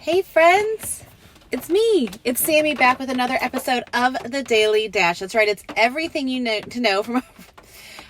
Hey friends, it's me. It's Sammy back with another episode of The Daily Dash. That's right, it's everything you need to know from...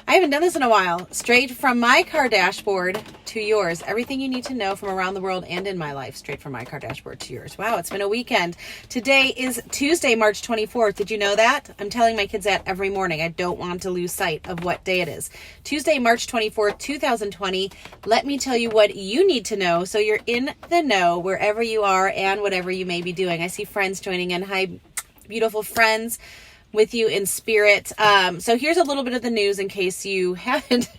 I haven't done this in a while. Straight from my car dashboard to yours. Everything you need to know from around the world and in my life. Straight from my car dashboard to yours. Wow, it's been a weekend. Today is Tuesday, March 24th. Did you know that? I'm telling my kids that every morning. I don't want to lose sight of what day it is. Tuesday, March 24th, 2020. Let me tell you what you need to know so you're in the know wherever you are and whatever you may be doing. I see friends joining in. Hi, beautiful friends. With you in spirit. So here's a little bit of the news in case you haven't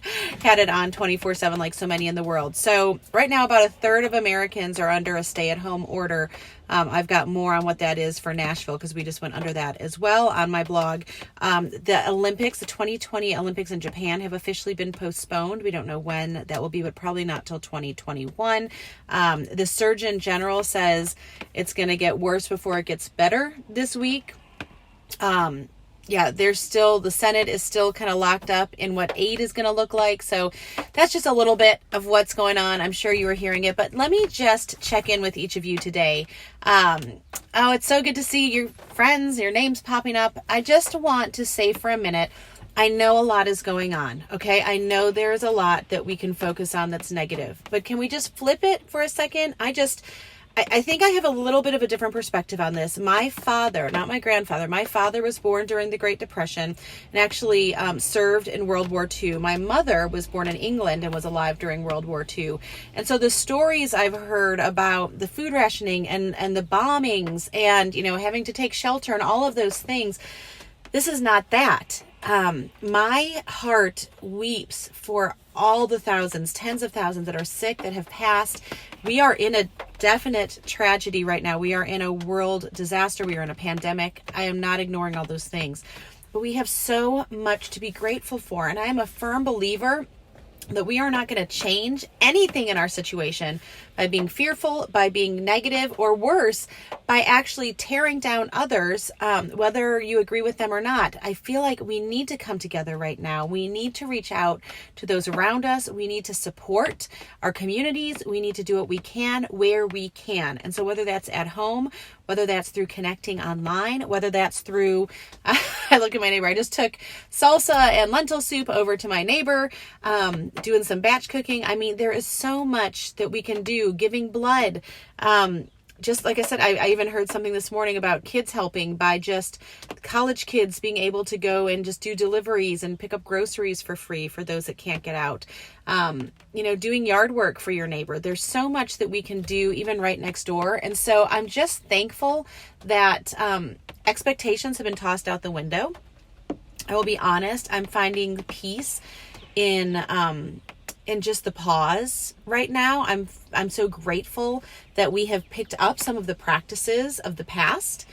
had it on 24/7 like so many in the world. So right now, about a third of Americans are under a stay-at-home order. I've got more on what that is for Nashville because we just went under that as well on my blog. The Olympics, the 2020 Olympics in Japan have officially been postponed. We don't know when that will be, but probably not till 2021. The Surgeon General says it's going to get worse before it gets better this week. The Senate is still kind of locked up in what aid is going to look like. So that's just a little bit of what's going on. I'm sure you were hearing it, but let me just check in with each of you today. It's so good to see your friends, your names popping up. I just want to say for a minute, I know a lot is going on. Okay. I know there's a lot that we can focus on that's negative, but can we just flip it for a second? I think I have a little bit of a different perspective on this. My father, not my grandfather, my father was born during the Great Depression and actually served in World War II. My mother was born in England and was alive during World War II. And so the stories I've heard about the food rationing and the bombings and, having to take shelter and all of those things, this is not that. My heart weeps for all the thousands, tens of thousands that are sick, that have passed. We are in a definite tragedy right now. We are in a world disaster. We are in a pandemic. I am not ignoring all those things, but we have so much to be grateful for. And I am a firm believer that we are not going to change anything in our situation by being fearful, by being negative, or worse, by actually tearing down others, whether you agree with them or not. I feel like we need to come together right now. We need to reach out to those around us. We need to support our communities. We need to do what we can where we can. And so whether that's at home, whether that's through connecting online, whether that's through, I look at my neighbor, I just took salsa and lentil soup over to my neighbor, doing some batch cooking. I mean, there is so much that we can do, giving blood. Just like I said, I even heard something this morning about kids helping by just college kids being able to go and just do deliveries and pick up groceries for free for those that can't get out. Doing yard work for your neighbor. There's so much that we can do even right next door. And so I'm just thankful that expectations have been tossed out the window. I will be honest, I'm finding peace in just the pause right now. I'm so grateful that we have picked up some of the practices of the past,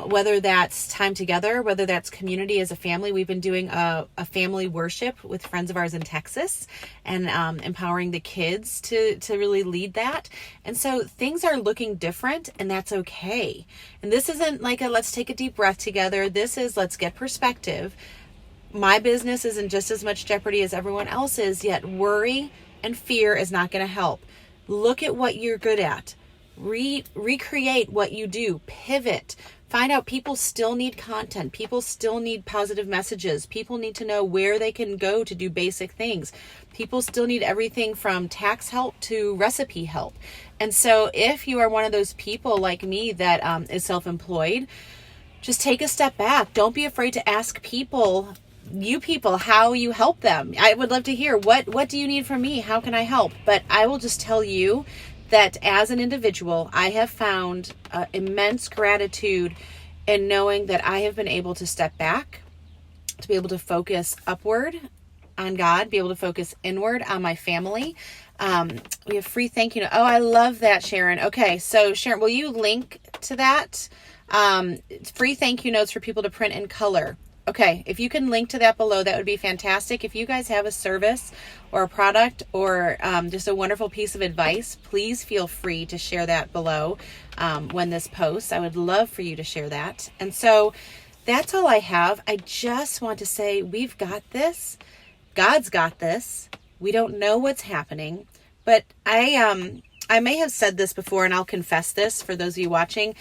whether that's time together, whether that's community as a family. We've been doing a family worship with friends of ours in Texas and empowering the kids to really lead that. And so things are looking different, and that's okay. And this isn't like let's take a deep breath together. This is let's get perspective. My business is in just as much jeopardy as everyone else's, yet worry and fear is not going to help. Look at what you're good at. Recreate what you do. Pivot. Find out people still need content. People still need positive messages. People need to know where they can go to do basic things. People still need everything from tax help to recipe help. And so if you are one of those people like me that is self-employed, just take a step back. Don't be afraid to ask people how you help them. I would love to hear what do you need from me? How can I help? But I will just tell you that as an individual, I have found immense gratitude in knowing that I have been able to step back, to be able to focus upward on God, be able to focus inward on my family. We have free thank you. Oh, I love that, Sharon. Okay, so Sharon, will you link to that? Free thank you notes for people to print in color. Okay, if you can link to that below, that would be fantastic. If you guys have a service or a product or just a wonderful piece of advice, please feel free to share that below when this posts. I would love for you to share that. And so that's all I have. I just want to say we've got this. God's got this. We don't know what's happening, but I I may have said this before, and I'll confess this for those of you watching.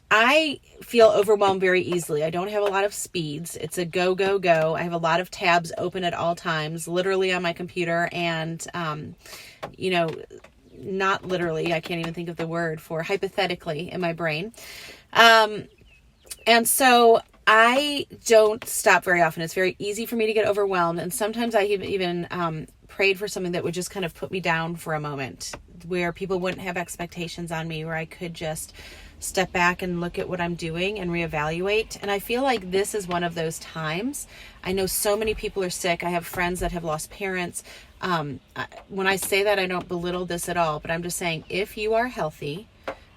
I feel overwhelmed very easily. I don't have a lot of speeds. It's a go, go, go. I have a lot of tabs open at all times, literally on my computer, and, not literally, I can't even think of the word for hypothetically in my brain. And so I don't stop very often. It's very easy for me to get overwhelmed. And sometimes I even prayed for something that would just kind of put me down for a moment, where people wouldn't have expectations on me, where I could just step back and look at what I'm doing and reevaluate. And I feel like this is one of those times. I know so many people are sick. I have friends that have lost parents. When I say that, I don't belittle this at all, but I'm just saying, if you are healthy,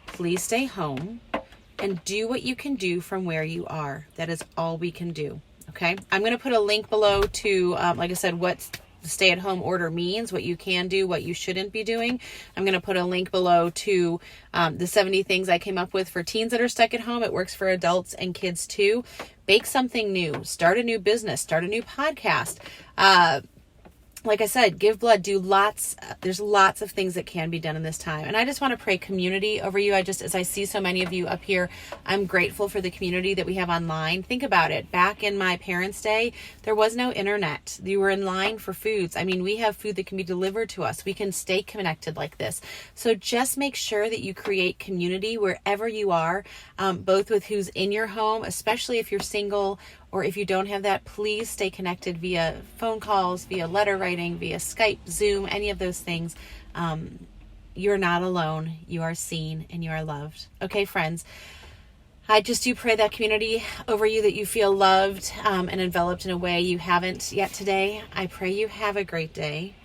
please stay home and do what you can do from where you are. That is all we can do. Okay. I'm going to put a link below to, like I said, what the stay-at-home order means, what you can do, what you shouldn't be doing. I'm going to put a link below to the 70 things I came up with for teens that are stuck at home. It works for adults and kids too. Bake something new, start a new business, start a new podcast. Like I said, give blood, there's lots of things that can be done in this time. And I just want to pray community over you. As I see so many of you up here, I'm grateful for the community that we have online. Think about it. Back in my parents' day, there was no internet. You were in line for foods. I mean, we have food that can be delivered to us. We can stay connected like this. So just make sure that you create community wherever you are, both with who's in your home, especially if you're single, or if you don't have that, please stay connected via phone calls, via letter writing, via Skype, Zoom, any of those things. You're not alone. You are seen and you are loved. Okay, friends, I just do pray that community over you, that you feel loved and enveloped in a way you haven't yet today. I pray you have a great day.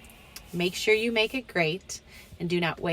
Make sure you make it great, and do not wait.